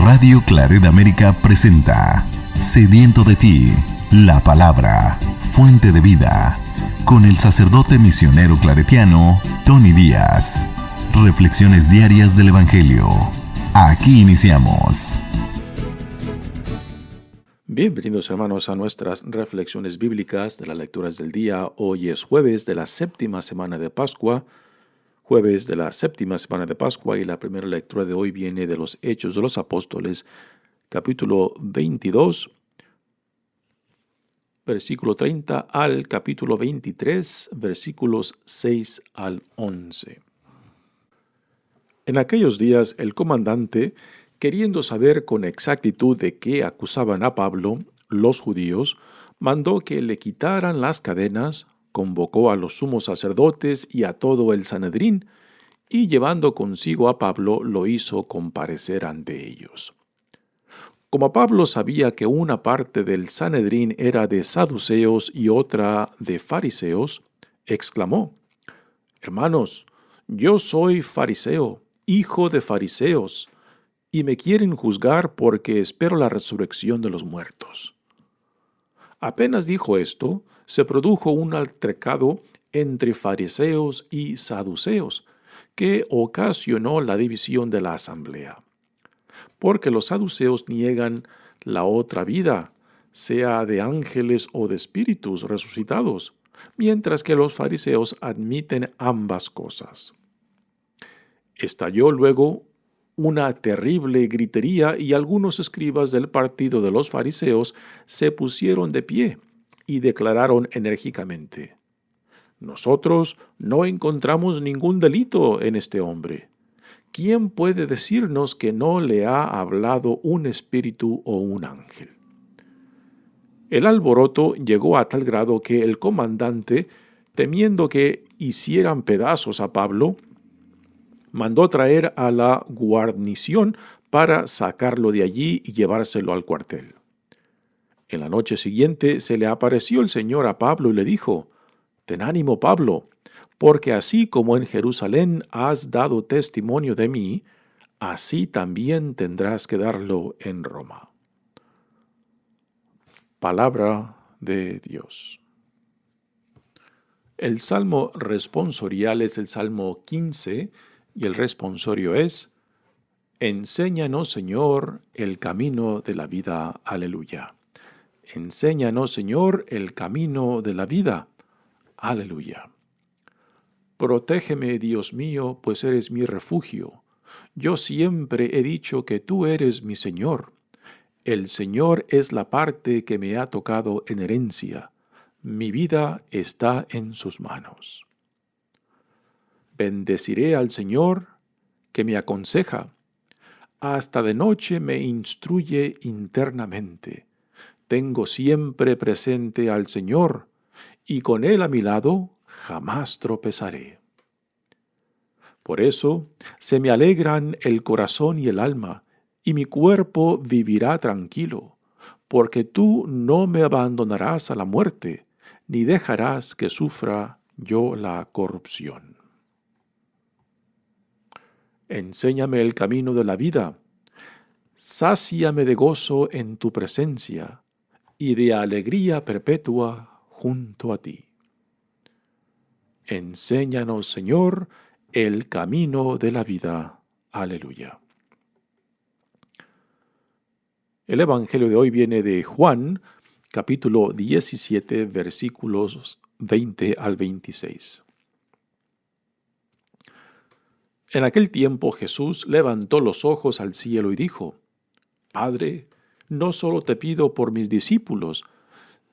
Radio Claret América presenta Sediento de ti, la palabra, fuente de vida, con el sacerdote misionero claretiano Tony Díaz. Reflexiones diarias del Evangelio. Aquí iniciamos. Bienvenidos hermanos a nuestras reflexiones bíblicas de las lecturas del día. Hoy es jueves de la séptima semana de Pascua. Y la primera lectura de hoy viene de los Hechos de los Apóstoles, capítulo 22, versículo 30 al capítulo 23, versículos 6 al 11. En aquellos días el comandante, queriendo saber con exactitud de qué acusaban a Pablo, los judíos, mandó que le quitaran las cadenas, convocó a los sumos sacerdotes y a todo el Sanedrín, y llevando consigo a Pablo, lo hizo comparecer ante ellos. Como Pablo sabía que una parte del Sanedrín era de saduceos y otra de fariseos, exclamó: «Hermanos, yo soy fariseo, hijo de fariseos, y me quieren juzgar porque espero la resurrección de los muertos». Apenas dijo esto, se produjo un altercado entre fariseos y saduceos, que ocasionó la división de la asamblea. Porque los saduceos niegan la otra vida, sea de ángeles o de espíritus resucitados, mientras que los fariseos admiten ambas cosas. Estalló luego una terrible gritería y algunos escribas del partido de los fariseos se pusieron de pie y declararon enérgicamente: «Nosotros no encontramos ningún delito en este hombre. ¿Quién puede decirnos que no le ha hablado un espíritu o un ángel?». El alboroto llegó a tal grado que el comandante, temiendo que hicieran pedazos a Pablo, mandó traer a la guarnición para sacarlo de allí y llevárselo al cuartel. En la noche siguiente se le apareció el Señor a Pablo y le dijo: «Ten ánimo, Pablo, porque así como en Jerusalén has dado testimonio de mí, así también tendrás que darlo en Roma». Palabra de Dios. El salmo responsorial es el Salmo 15 y el responsorio es: «Enséñanos, Señor, el camino de la vida». Aleluya. Enséñanos, Señor, el camino de la vida. Aleluya. Protégeme, Dios mío, pues eres mi refugio. Yo siempre he dicho que tú eres mi Señor. El Señor es la parte que me ha tocado en herencia. Mi vida está en sus manos. Bendeciré al Señor, que me aconseja. Hasta de noche me instruye internamente. Tengo siempre presente al Señor, y con Él a mi lado jamás tropezaré. Por eso se me alegran el corazón y el alma, y mi cuerpo vivirá tranquilo, porque tú no me abandonarás a la muerte, ni dejarás que sufra yo la corrupción. Enséñame el camino de la vida, sáciame de gozo en tu presencia, y de alegría perpetua junto a ti. Enséñanos, Señor, el camino de la vida. Aleluya. El Evangelio de hoy viene de Juan, capítulo 17, versículos 20 al 26. En aquel tiempo Jesús levantó los ojos al cielo y dijo: «Padre, no solo te pido por mis discípulos,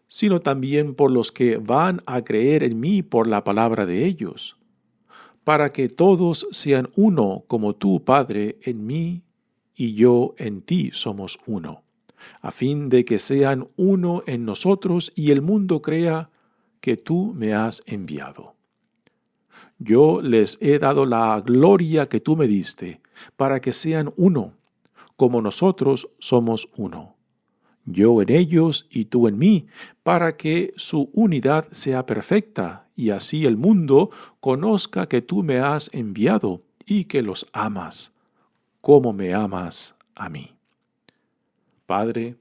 sino también por los que van a creer en mí por la palabra de ellos, para que todos sean uno como tú, Padre, en mí y yo en ti somos uno, a fin de que sean uno en nosotros y el mundo crea que tú me has enviado. Yo les he dado la gloria que tú me diste, para que sean uno, como nosotros somos uno. Yo en ellos y tú en mí, para que su unidad sea perfecta, y así el mundo conozca que tú me has enviado y que los amas, como me amas a mí». Padre,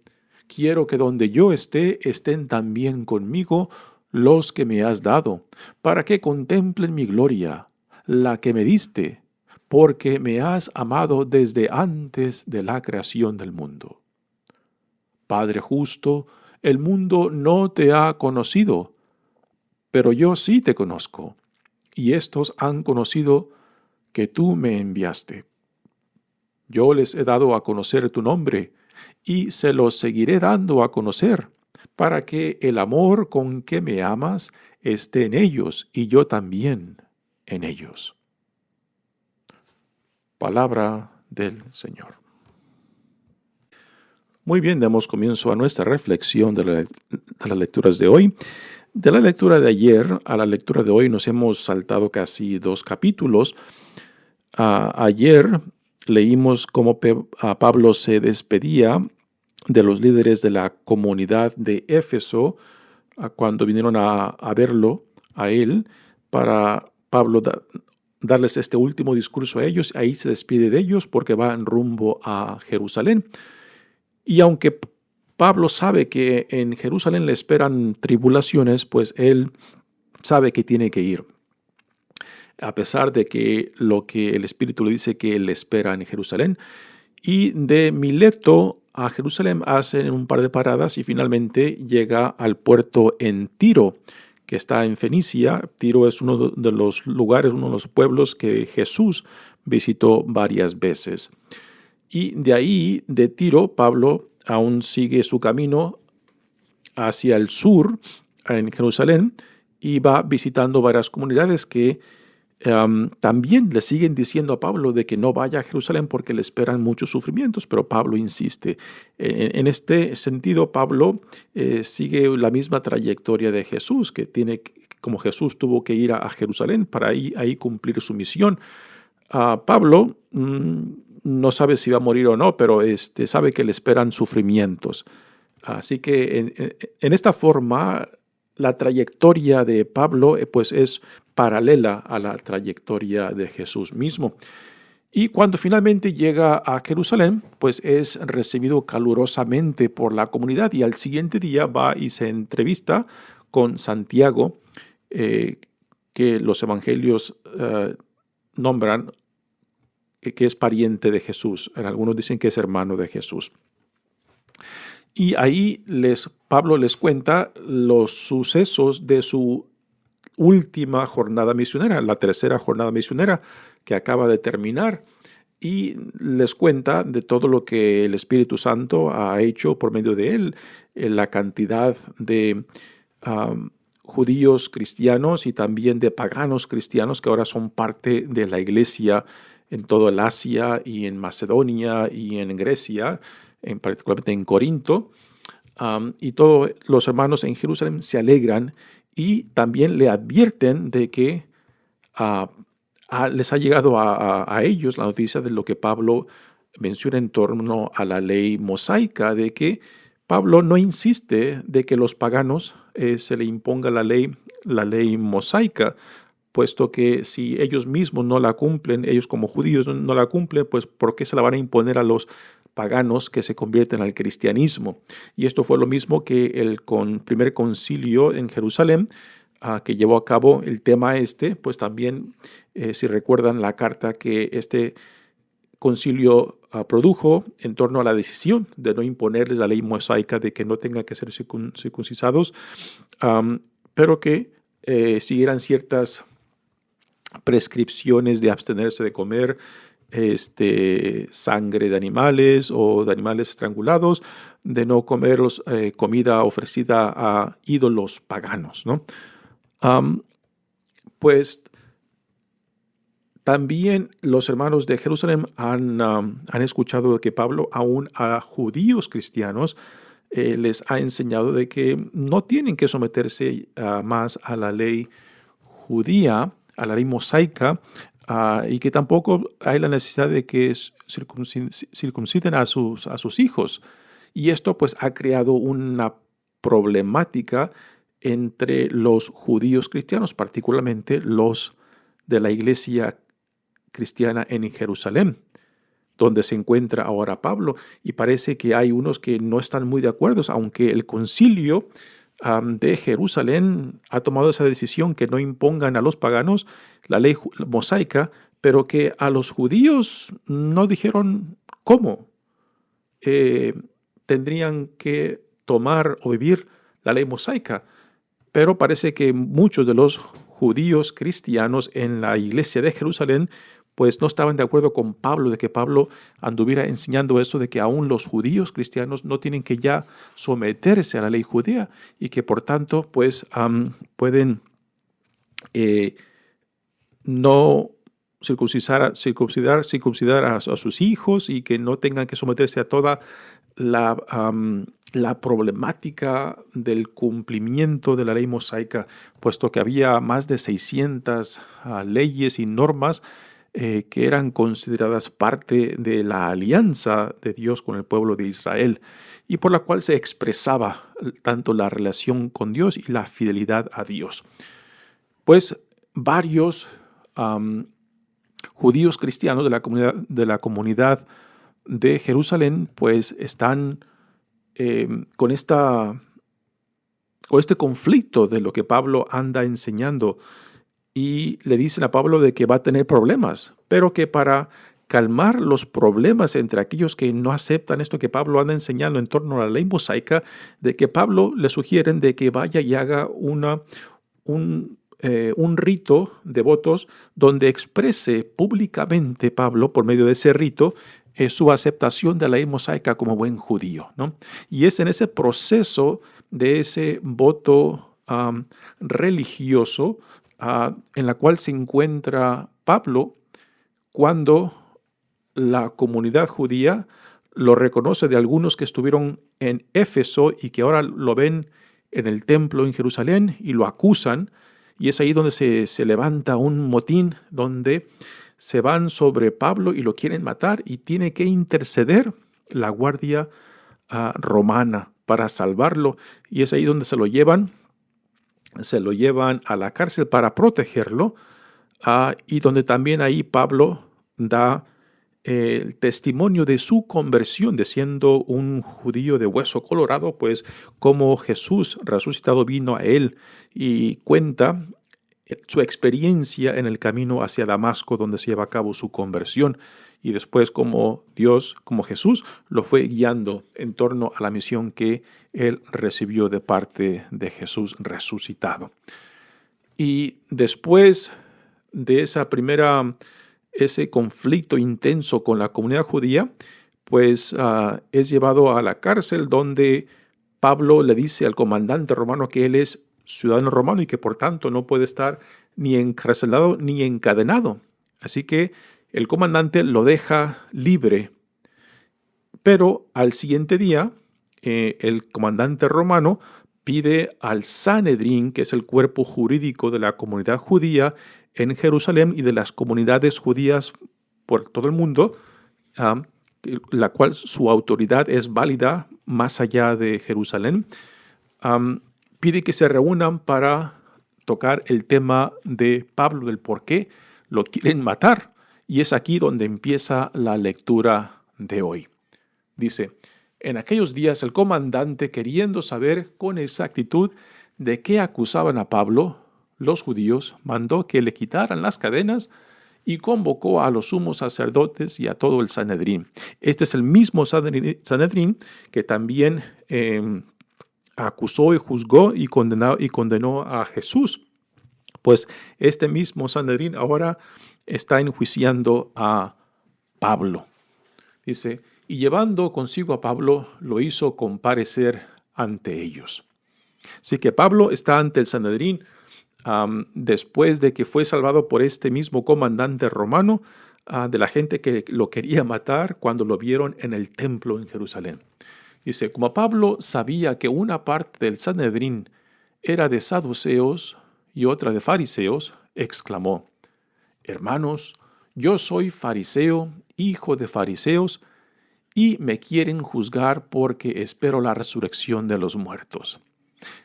quiero que donde yo esté, estén también conmigo los que me has dado, para que contemplen mi gloria, la que me diste, porque me has amado desde antes de la creación del mundo. Padre justo, el mundo no te ha conocido, pero yo sí te conozco, y estos han conocido que tú me enviaste. Yo les he dado a conocer tu nombre, y se los seguiré dando a conocer, para que el amor con que me amas esté en ellos y yo también en ellos. Palabra del Señor. Muy bien, damos comienzo a nuestra reflexión de las lecturas de hoy. De la lectura de ayer a la lectura de hoy nos hemos saltado casi 2 capítulos. Ayer leímos cómo Pablo se despedía de los líderes de la comunidad de Éfeso cuando vinieron a verlo, a él, para Pablo darles este último discurso a ellos. Ahí se despide de ellos porque va en rumbo a Jerusalén. Y aunque Pablo sabe que en Jerusalén le esperan tribulaciones, pues él sabe que tiene que ir. A pesar de que lo que el Espíritu le dice que él le espera en Jerusalén. Y de Mileto a Jerusalén hacen un par de paradas y finalmente llega al puerto en Tiro, que está en Fenicia. Tiro es uno de los lugares, uno de los pueblos que Jesús visitó varias veces. Y de ahí, de Tiro, Pablo aún sigue su camino hacia el sur, en Jerusalén, y va visitando varias comunidades que también le siguen diciendo a Pablo de que no vaya a Jerusalén porque le esperan muchos sufrimientos, pero Pablo insiste. En este sentido, Pablo sigue la misma trayectoria de Jesús, que como Jesús tuvo que ir a Jerusalén para ahí cumplir su misión. Pablo no sabe si va a morir o no, pero sabe que le esperan sufrimientos. Así que en esta forma, la trayectoria de Pablo pues es paralela a la trayectoria de Jesús mismo. Y cuando finalmente llega a Jerusalén, pues es recibido calurosamente por la comunidad y al siguiente día va y se entrevista con Santiago, que los evangelios nombran que es pariente de Jesús. Algunos dicen que es hermano de Jesús. Y ahí Pablo les cuenta los sucesos de su última jornada misionera, la tercera jornada misionera que acaba de terminar, y les cuenta de todo lo que el Espíritu Santo ha hecho por medio de él, la cantidad de judíos cristianos y también de paganos cristianos que ahora son parte de la iglesia en todo el Asia y en Macedonia y en Grecia, particularmente en Corinto, y todos los hermanos en Jerusalén se alegran y también le advierten de que les ha llegado a ellos la noticia de lo que Pablo menciona en torno a la ley mosaica, de que Pablo no insiste de que los paganos se le imponga la ley mosaica, puesto que si ellos mismos no la cumplen, ellos como judíos no la cumplen, pues ¿por qué se la van a imponer a los paganos que se convierten al cristianismo? Y esto fue lo mismo que el primer concilio en Jerusalén, que llevó a cabo el tema pues también, si recuerdan la carta que este concilio produjo en torno a la decisión de no imponerles la ley mosaica de que no tengan que ser circuncidados, pero que siguieran ciertas prescripciones de abstenerse de comer sangre de animales o de animales estrangulados, de no comer comida ofrecida a ídolos paganos, ¿no? Pues también los hermanos de Jerusalén han escuchado de que Pablo aún a judíos cristianos les ha enseñado de que no tienen que someterse más a la ley judía, a la ley mosaica, y que tampoco hay la necesidad de que circunciden a sus hijos. Y esto pues ha creado una problemática entre los judíos cristianos, particularmente los de la iglesia cristiana en Jerusalén, donde se encuentra ahora Pablo, y parece que hay unos que no están muy de acuerdo, aunque el concilio de Jerusalén ha tomado esa decisión que no impongan a los paganos la ley mosaica, pero que a los judíos no dijeron cómo tendrían que tomar o vivir la ley mosaica. Pero parece que muchos de los judíos cristianos en la iglesia de Jerusalén pues no estaban de acuerdo con Pablo, de que Pablo anduviera enseñando eso, de que aún los judíos cristianos no tienen que ya someterse a la ley judía y que por tanto pues pueden no circuncidar a sus hijos y que no tengan que someterse a toda la problemática del cumplimiento de la ley mosaica, puesto que había más de 600 leyes y normas que eran consideradas parte de la alianza de Dios con el pueblo de Israel y por la cual se expresaba tanto la relación con Dios y la fidelidad a Dios. Pues varios judíos cristianos de la comunidad de Jerusalén pues están con este conflicto de lo que Pablo anda enseñando, y le dicen a Pablo de que va a tener problemas, pero que para calmar los problemas entre aquellos que no aceptan esto que Pablo anda enseñando en torno a la ley mosaica, de que Pablo le sugieren de que vaya y haga un rito de votos donde exprese públicamente Pablo, por medio de ese rito, su aceptación de la ley mosaica como buen judío, ¿no? Y es en ese proceso de ese voto religioso en la cual se encuentra Pablo cuando la comunidad judía lo reconoce de algunos que estuvieron en Éfeso y que ahora lo ven en el templo en Jerusalén y lo acusan, y es ahí donde se levanta un motín donde se van sobre Pablo y lo quieren matar, y tiene que interceder la guardia romana para salvarlo, y es ahí donde se lo llevan a la cárcel para protegerlo, y donde también ahí Pablo da el testimonio de su conversión, de siendo un judío de hueso colorado, pues como Jesús resucitado vino a él, y cuenta su experiencia en el camino hacia Damasco, donde se lleva a cabo su conversión, y después como Jesús, lo fue guiando en torno a la misión que él recibió de parte de Jesús resucitado. Y después de ese conflicto intenso con la comunidad judía, pues es llevado a la cárcel, donde Pablo le dice al comandante romano que él es ciudadano romano y que por tanto no puede estar ni encarcelado ni encadenado. Así que el comandante lo deja libre, pero al siguiente día el comandante romano pide al Sanedrín, que es el cuerpo jurídico de la comunidad judía en Jerusalén y de las comunidades judías por todo el mundo, la cual su autoridad es válida más allá de Jerusalén, pide que se reúnan para tocar el tema de Pablo, del por qué lo quieren matar. Y es aquí donde empieza la lectura de hoy. Dice: en aquellos días el comandante, queriendo saber con exactitud de qué acusaban a Pablo, los judíos, mandó que le quitaran las cadenas y convocó a los sumos sacerdotes y a todo el Sanedrín. Este es el mismo Sanedrín que también acusó y juzgó y condenó a Jesús. Pues este mismo Sanedrín ahora está enjuiciando a Pablo. Dice: y llevando consigo a Pablo, lo hizo comparecer ante ellos. Así que Pablo está ante el Sanedrín después de que fue salvado por este mismo comandante romano de la gente que lo quería matar cuando lo vieron en el templo en Jerusalén. Dice: como Pablo sabía que una parte del Sanedrín era de saduceos y otra de fariseos, exclamó: hermanos, yo soy fariseo, hijo de fariseos, y me quieren juzgar porque espero la resurrección de los muertos.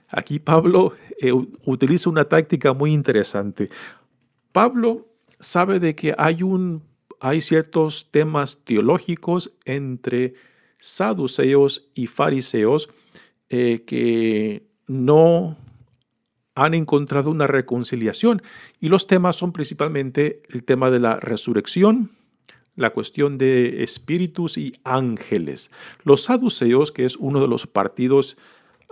Aquí Pablo utiliza una táctica muy interesante. Pablo sabe de que hay un hay ciertos temas teológicos entre saduceos y fariseos que no han encontrado una reconciliación. Y los temas son principalmente el tema de la resurrección, la cuestión de espíritus y ángeles. Los saduceos, que es uno de los partidos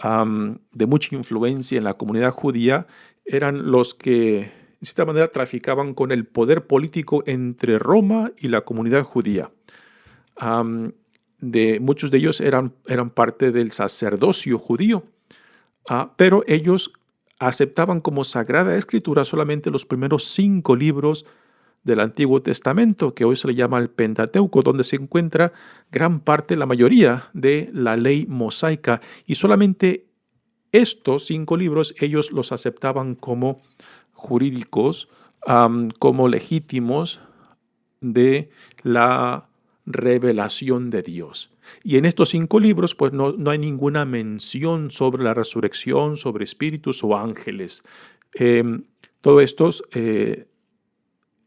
de mucha influencia en la comunidad judía, eran los que, de cierta manera, traficaban con el poder político entre Roma y la comunidad judía. Muchos de ellos eran parte del sacerdocio judío, pero ellos aceptaban como Sagrada Escritura solamente los primeros 5 libros del Antiguo Testamento, que hoy se le llama el Pentateuco, donde se encuentra gran parte, la mayoría de la ley mosaica, y solamente estos 5 libros ellos los aceptaban como jurídicos, como legítimos de la revelación de Dios. Y en estos 5 libros pues no hay ninguna mención sobre la resurrección, sobre espíritus o ángeles. Todo esto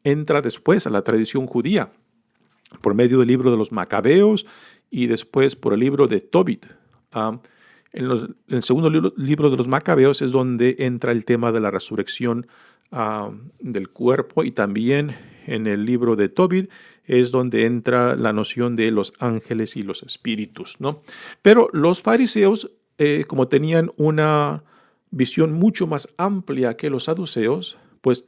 entra después a la tradición judía por medio del libro de los Macabeos y después por el libro de Tobit. En el segundo libro de los Macabeos es donde entra el tema de la resurrección del cuerpo, y también en el libro de Tobit es donde entra la noción de los ángeles y los espíritus, ¿no? Pero los fariseos, como tenían una visión mucho más amplia que los saduceos, pues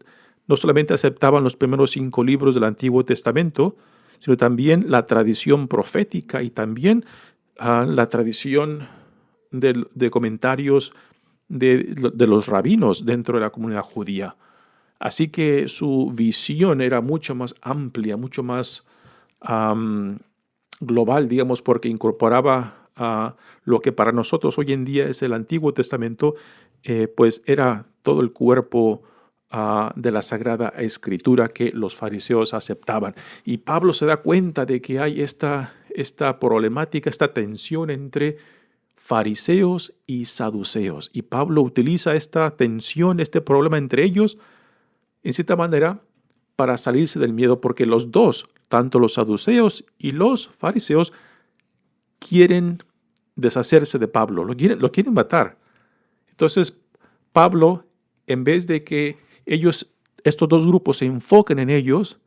no solamente aceptaban los primeros 5 libros del Antiguo Testamento, sino también la tradición profética y también la tradición de comentarios de los rabinos dentro de la comunidad judía. Así que su visión era mucho más amplia, mucho más global, digamos, porque incorporaba lo que para nosotros hoy en día es el Antiguo Testamento, pues era todo el cuerpo de la Sagrada Escritura que los fariseos aceptaban. Y Pablo se da cuenta de que hay esta problemática, esta tensión entre fariseos y saduceos. Y Pablo utiliza esta tensión, este problema entre ellos, en cierta manera, para salirse del miedo, porque los dos, tanto los saduceos y los fariseos, quieren deshacerse de Pablo, lo quieren matar. Entonces, Pablo, en vez de que estos dos grupos se enfoquen en ellos,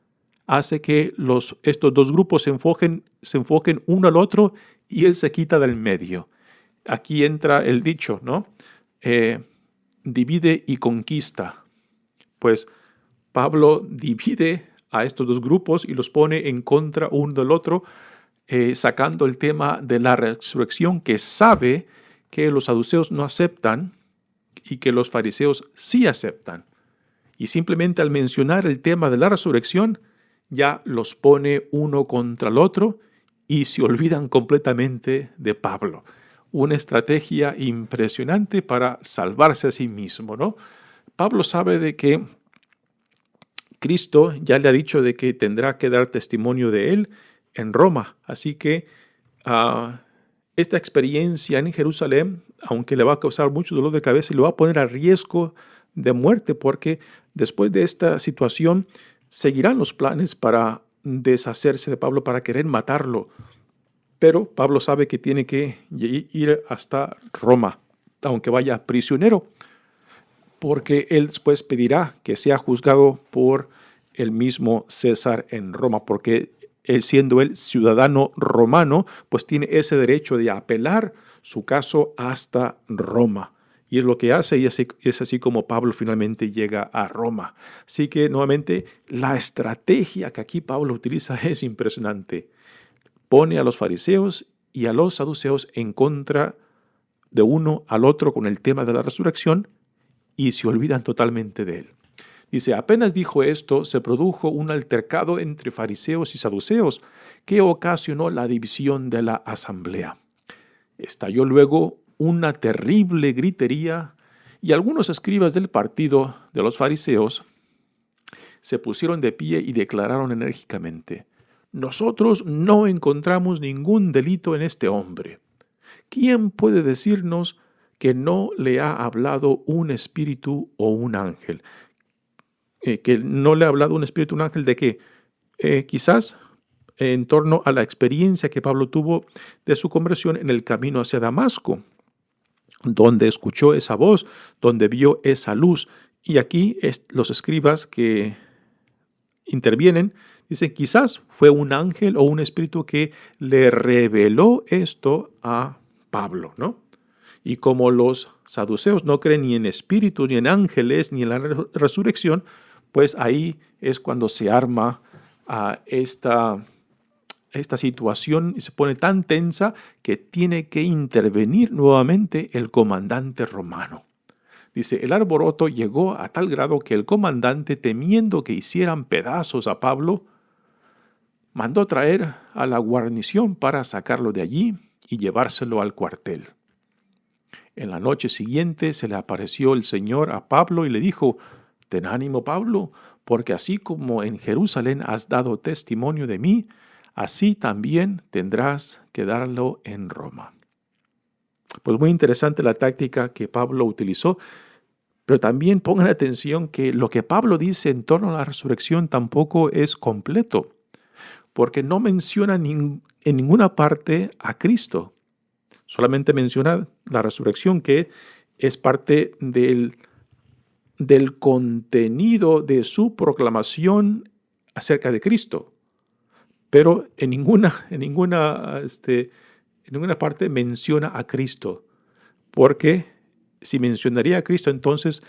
hace que estos dos grupos se enfoquen uno al otro y él se quita del medio. Aquí entra el dicho, ¿no? Divide y conquista. Pues Pablo divide a estos dos grupos y los pone en contra uno del otro, sacando el tema de la resurrección, que sabe que los saduceos no aceptan y que los fariseos sí aceptan. Y simplemente al mencionar el tema de la resurrección, ya los pone uno contra el otro y se olvidan completamente de Pablo. Una estrategia impresionante para salvarse a sí mismo, ¿no? Pablo sabe de que Cristo ya le ha dicho de que tendrá que dar testimonio de él en Roma. Así que esta experiencia en Jerusalén, aunque le va a causar mucho dolor de cabeza y lo va a poner a riesgo de muerte, porque después de esta situación seguirán los planes para deshacerse de Pablo, para querer matarlo. Pero Pablo sabe que tiene que ir hasta Roma, aunque vaya prisionero, porque él después pedirá que sea juzgado por el mismo César en Roma, porque él, siendo él ciudadano romano, pues tiene ese derecho de apelar su caso hasta Roma. Y es lo que hace, y es así como Pablo finalmente llega a Roma. Así que, nuevamente, la estrategia que aquí Pablo utiliza es impresionante. Pone a los fariseos y a los saduceos en contra de uno al otro con el tema de la resurrección y se olvidan totalmente de él. Dice, apenas dijo esto, se produjo un altercado entre fariseos y saduceos que ocasionó la división de la asamblea. Estalló luego una terrible gritería y algunos escribas del partido de los fariseos se pusieron de pie y declararon enérgicamente: nosotros no encontramos ningún delito en este hombre. ¿Quién puede decirnos que no le ha hablado un espíritu o un ángel? Que no le ha hablado un espíritu o un ángel, ¿de qué? quizás en torno a la experiencia que Pablo tuvo de su conversión en el camino hacia Damasco, donde escuchó esa voz, donde vio esa luz. Y aquí los escribas que intervienen dicen, quizás fue un ángel o un espíritu que le reveló esto a Pablo, ¿no? Y como los saduceos no creen ni en espíritus, ni en ángeles, ni en la resurrección, pues ahí es cuando se arma esta situación y se pone tan tensa que tiene que intervenir nuevamente el comandante romano. Dice, el alboroto llegó a tal grado que el comandante, temiendo que hicieran pedazos a Pablo, mandó traer a la guarnición para sacarlo de allí y llevárselo al cuartel. En la noche siguiente se le apareció el Señor a Pablo y le dijo, ten ánimo, Pablo, porque así como en Jerusalén has dado testimonio de mí, así también tendrás que darlo en Roma. Pues muy interesante la táctica que Pablo utilizó, pero también pongan atención que lo que Pablo dice en torno a la resurrección tampoco es completo, porque no menciona en ninguna parte a Cristo. Solamente menciona la resurrección, que es parte del contenido de su proclamación acerca de Cristo. Pero en ninguna parte menciona a Cristo, porque si mencionaría a Cristo, entonces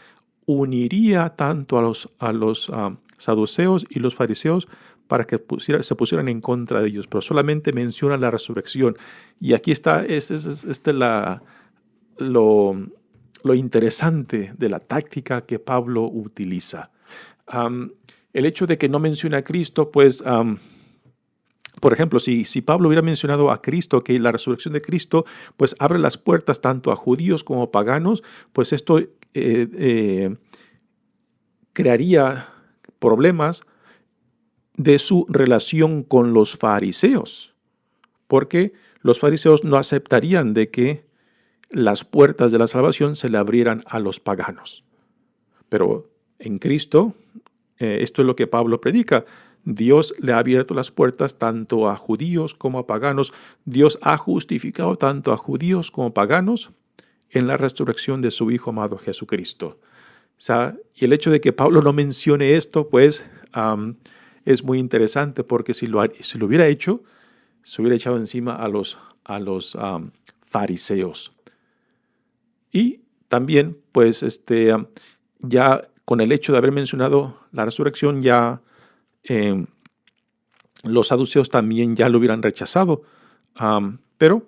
uniría tanto a los saduceos y los fariseos para que se pusieran en contra de ellos, pero solamente menciona la resurrección. Y aquí está lo interesante de la táctica que Pablo utiliza. El hecho de que no mencione a Cristo, pues, por ejemplo, si Pablo hubiera mencionado a Cristo, que la resurrección de Cristo, pues abre las puertas tanto a judíos como a paganos, pues esto crearía problemas de su relación con los fariseos, porque los fariseos no aceptarían de que las puertas de la salvación se le abrieran a los paganos. Pero en Cristo, esto es lo que Pablo predica. Dios le ha abierto las puertas tanto a judíos como a paganos. Dios ha justificado tanto a judíos como a paganos en la resurrección de su Hijo amado Jesucristo. O sea, y el hecho de que Pablo no mencione esto, pues, es muy interesante, porque si lo hubiera hecho, se hubiera echado encima a los fariseos. Y también, pues, ya con el hecho de haber mencionado la resurrección, ya los saduceos también ya lo hubieran rechazado. Pero,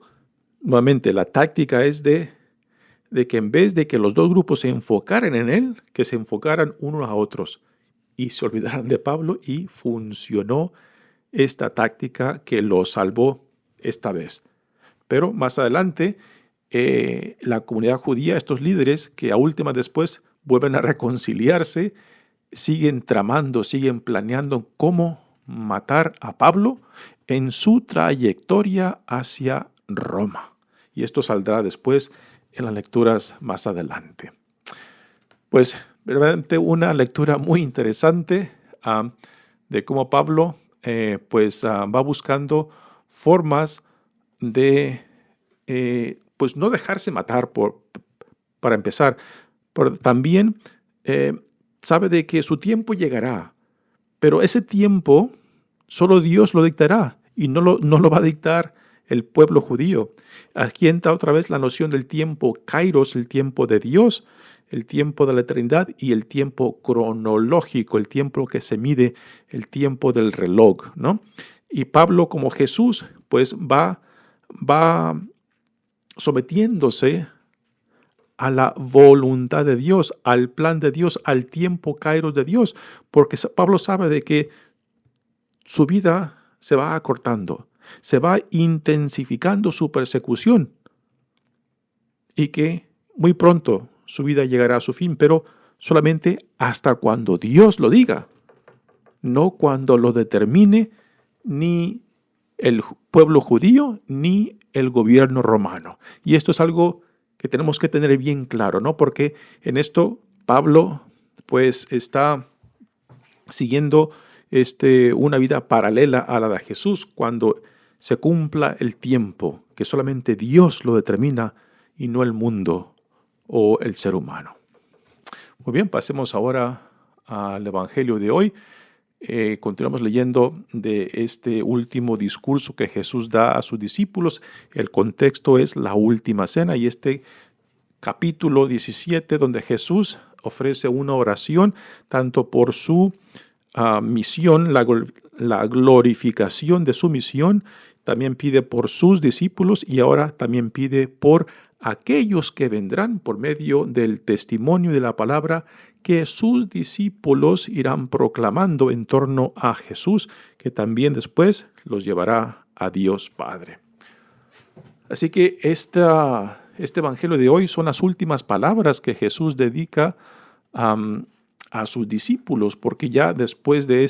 nuevamente, la táctica es de que en vez de que los dos grupos se enfocaran en él, que se enfocaran unos a otros y se olvidaran de Pablo, y funcionó esta táctica que lo salvó esta vez. Pero más adelante, la comunidad judía, estos líderes que a última después vuelven a reconciliarse, siguen tramando, siguen planeando cómo matar a Pablo en su trayectoria hacia Roma. Y esto saldrá después en las lecturas más adelante. Pues verdaderamente una lectura muy interesante de cómo Pablo va buscando formas de pues no dejarse matar para empezar, pero también sabe de que su tiempo llegará, pero ese tiempo solo Dios lo dictará y no lo va a dictar el pueblo judío. Aquí entra otra vez la noción del tiempo kairos, el tiempo de Dios, el tiempo de la eternidad, y el tiempo cronológico, el tiempo que se mide, el tiempo del reloj, ¿no? Y Pablo, como Jesús, pues va sometiéndose a la voluntad de Dios, al plan de Dios, al tiempo kairos de Dios, porque Pablo sabe de que su vida se va acortando, se va intensificando su persecución, y que muy pronto su vida llegará a su fin, pero solamente hasta cuando Dios lo diga, no cuando lo determine ni el pueblo judío ni el gobierno romano. Y esto es algo que tenemos que tener bien claro, ¿no? Porque en esto Pablo pues está siguiendo una vida paralela a la de Jesús cuando se cumpla el tiempo, que solamente Dios lo determina y no el mundo o el ser humano. Muy bien, pasemos ahora al Evangelio de hoy. Continuamos leyendo de este último discurso que Jesús da a sus discípulos. El contexto es la última cena y este capítulo 17, donde Jesús ofrece una oración tanto por su misión, la glorificación de su misión, también pide por sus discípulos y ahora también pide por aquellos que vendrán por medio del testimonio de la palabra que sus discípulos irán proclamando en torno a Jesús, que también después los llevará a Dios Padre. Así que este evangelio de hoy son las últimas palabras que Jesús dedica a sus discípulos, porque ya después de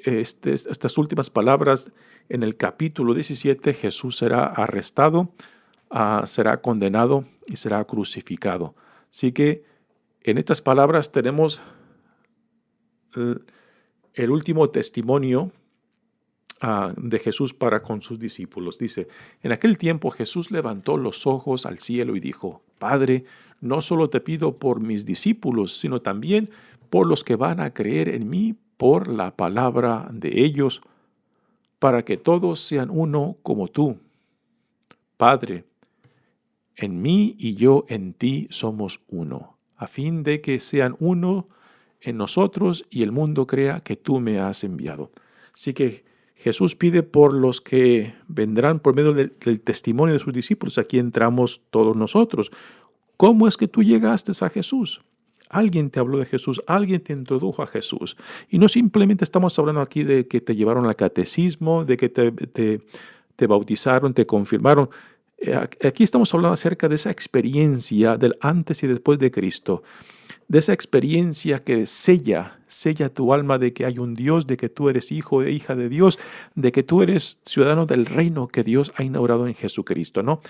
estas últimas palabras en el capítulo 17, Jesús será arrestado, será condenado y será crucificado. Así que en estas palabras tenemos el último testimonio de Jesús para con sus discípulos. Dice, en aquel tiempo Jesús levantó los ojos al cielo y dijo, Padre, no solo te pido por mis discípulos, sino también por los que van a creer en mí por la palabra de ellos, para que todos sean uno como tú. Padre, en mí y yo en ti somos uno, a fin de que sean uno en nosotros y el mundo crea que tú me has enviado. Así que Jesús pide por los que vendrán por medio del testimonio de sus discípulos. Aquí entramos todos nosotros. ¿Cómo es que tú llegaste a Jesús? Alguien te habló de Jesús, alguien te introdujo a Jesús. Y no simplemente estamos hablando aquí de que te llevaron al catecismo, de que te bautizaron, te confirmaron. Aquí estamos hablando acerca de esa experiencia del antes y después de Cristo, de esa experiencia que sella tu alma de que hay un Dios, de que tú eres hijo e hija de Dios, de que tú eres ciudadano del reino que Dios ha inaugurado en Jesucristo, ¿no?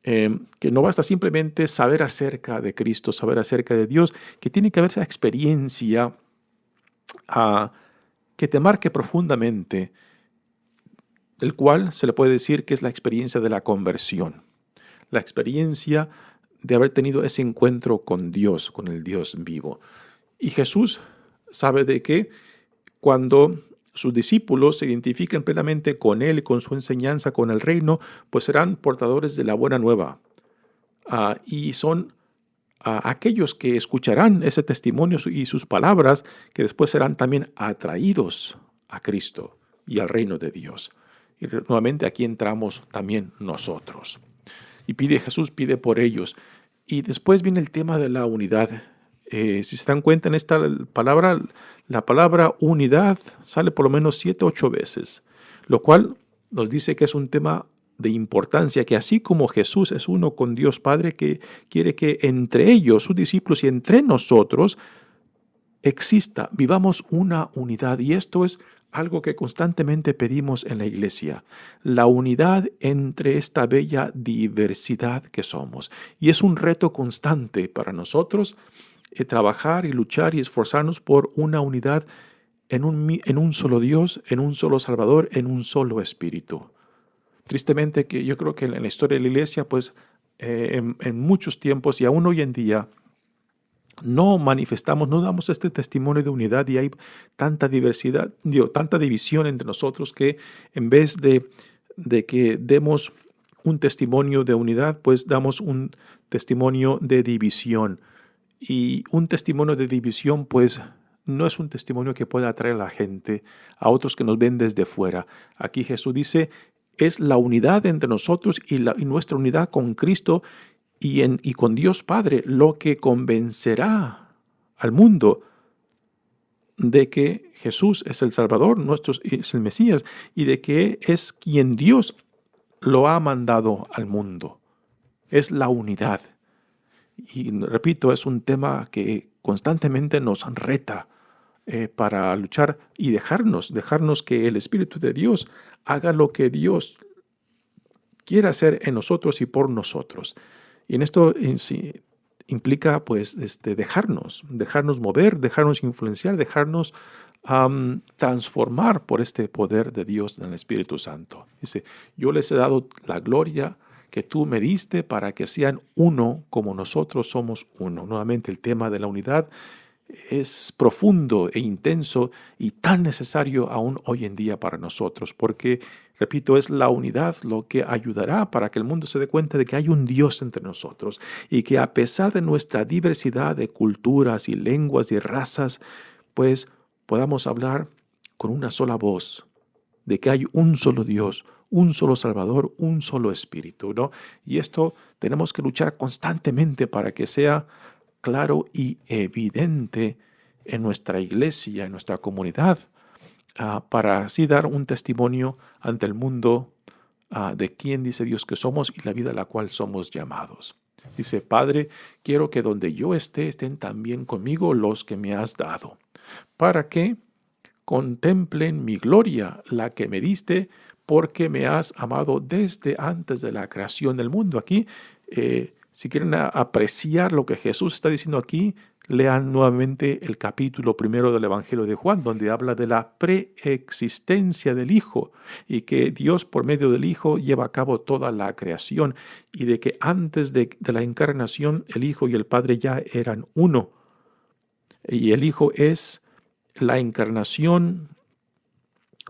Que no basta simplemente saber acerca de Cristo, saber acerca de Dios, que tiene que haber esa experiencia que te marque profundamente, el cual se le puede decir que es la experiencia de la conversión, la experiencia de haber tenido ese encuentro con Dios, con el Dios vivo. Y Jesús sabe de que cuando sus discípulos se identifiquen plenamente con Él y con su enseñanza, con el reino, pues serán portadores de la buena nueva. Y son aquellos que escucharán ese testimonio y sus palabras, que después serán también atraídos a Cristo y al reino de Dios. Y nuevamente aquí entramos también nosotros. Y Jesús pide por ellos. Y después viene el tema de la unidad. Si se dan cuenta en esta palabra, la palabra unidad sale por lo menos 7 u 8 veces, lo cual nos dice que es un tema de importancia, que así como Jesús es uno con Dios Padre, que quiere que entre ellos, sus discípulos y entre nosotros, vivamos una unidad. Y esto es algo que constantemente pedimos en la iglesia, la unidad entre esta bella diversidad que somos. Y es un reto constante para nosotros trabajar y luchar y esforzarnos por una unidad en un solo Dios, en un solo Salvador, en un solo Espíritu. Tristemente que yo creo que en la historia de la iglesia, pues en muchos tiempos y aún hoy en día, no damos este testimonio de unidad y hay tanta diversidad, tanta división entre nosotros que en vez de que demos un testimonio de unidad, pues damos un testimonio de división. Y un testimonio de división, pues, no es un testimonio que pueda atraer a la gente, a otros que nos ven desde fuera. Aquí Jesús dice, es la unidad entre nosotros y nuestra unidad con Cristo y con Dios Padre lo que convencerá al mundo de que Jesús es el Salvador, es el Mesías, y de que es quien Dios lo ha mandado al mundo. Es la unidad. Y repito, es un tema que constantemente nos reta para luchar y dejarnos que el Espíritu de Dios haga lo que Dios quiera hacer en nosotros y por nosotros. Y en esto implica pues dejarnos mover, dejarnos influenciar, dejarnos transformar por este poder de Dios en el Espíritu Santo. Dice, yo les he dado la gloria que tú me diste para que sean uno como nosotros somos uno. Nuevamente, el tema de la unidad es profundo e intenso y tan necesario aún hoy en día para nosotros, porque, repito, es la unidad lo que ayudará para que el mundo se dé cuenta de que hay un Dios entre nosotros y que a pesar de nuestra diversidad de culturas y lenguas y razas, pues podamos hablar con una sola voz de que hay un solo Dios, un solo Salvador, un solo Espíritu, ¿no? Y esto tenemos que luchar constantemente para que sea claro y evidente en nuestra iglesia, en nuestra comunidad, para así dar un testimonio ante el mundo de quién dice Dios que somos y la vida a la cual somos llamados. Dice, Padre, quiero que donde yo esté, estén también conmigo los que me has dado, para que contemplen mi gloria, la que me diste, porque me has amado desde antes de la creación del mundo. Aquí, si quieren apreciar lo que Jesús está diciendo aquí, lean nuevamente el capítulo 1 del Evangelio de Juan, donde habla de la preexistencia del Hijo y que Dios por medio del Hijo lleva a cabo toda la creación y de que antes de la encarnación el Hijo y el Padre ya eran uno. Y el Hijo es la encarnación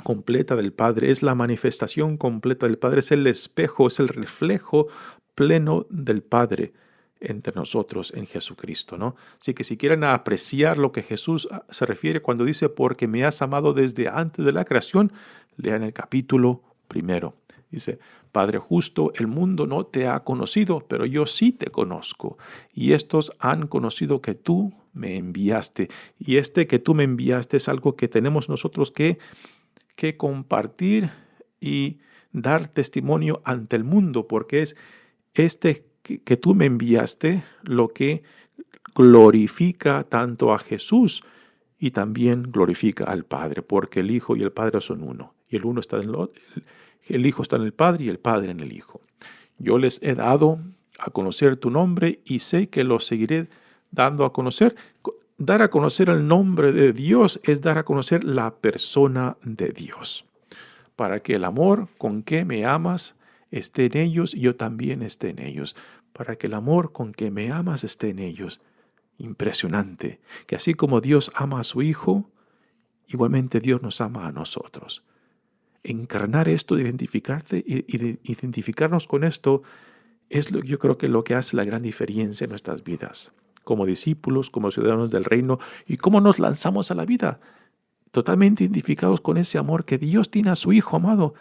completa del Padre, es la manifestación completa del Padre, es el espejo, es el reflejo pleno del Padre entre nosotros en Jesucristo, ¿no? Así que si quieren apreciar lo que Jesús se refiere cuando dice, porque me has amado desde antes de la creación, lean el capítulo 1. Dice, Padre justo, el mundo no te ha conocido, pero yo sí te conozco. Y estos han conocido que tú me enviaste. Y que tú me enviaste es algo que tenemos nosotros que compartir y dar testimonio ante el mundo, porque es que tú me enviaste lo que glorifica tanto a Jesús y también glorifica al Padre, porque el Hijo y el Padre son uno. Y el uno está el Hijo está en el Padre y el Padre en el Hijo. Yo les he dado a conocer tu nombre y sé que lo seguiré dando a conocer. Dar a conocer el nombre de Dios es dar a conocer la persona de Dios, para que el amor con que me amas esté en ellos y yo también esté en ellos, para que el amor con que me amas esté en ellos. Impresionante, que así como Dios ama a su Hijo, igualmente Dios nos ama a nosotros. Encarnar esto, identificarnos con esto, es yo creo que lo que hace la gran diferencia en nuestras vidas, como discípulos, como ciudadanos del reino, y cómo nos lanzamos a la vida, totalmente identificados con ese amor que Dios tiene a su Hijo amado,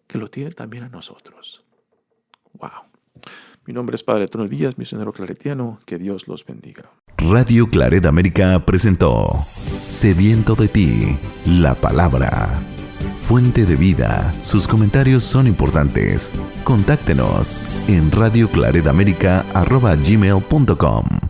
que lo tiene también a nosotros. ¡Wow! Mi nombre es Padre Tony Díaz, misionero claretiano. Que Dios los bendiga. Radio Claret América presentó Sediento de ti, la palabra. Fuente de vida. Sus comentarios son importantes. Contáctenos en radioclaretamerica@gmail.com.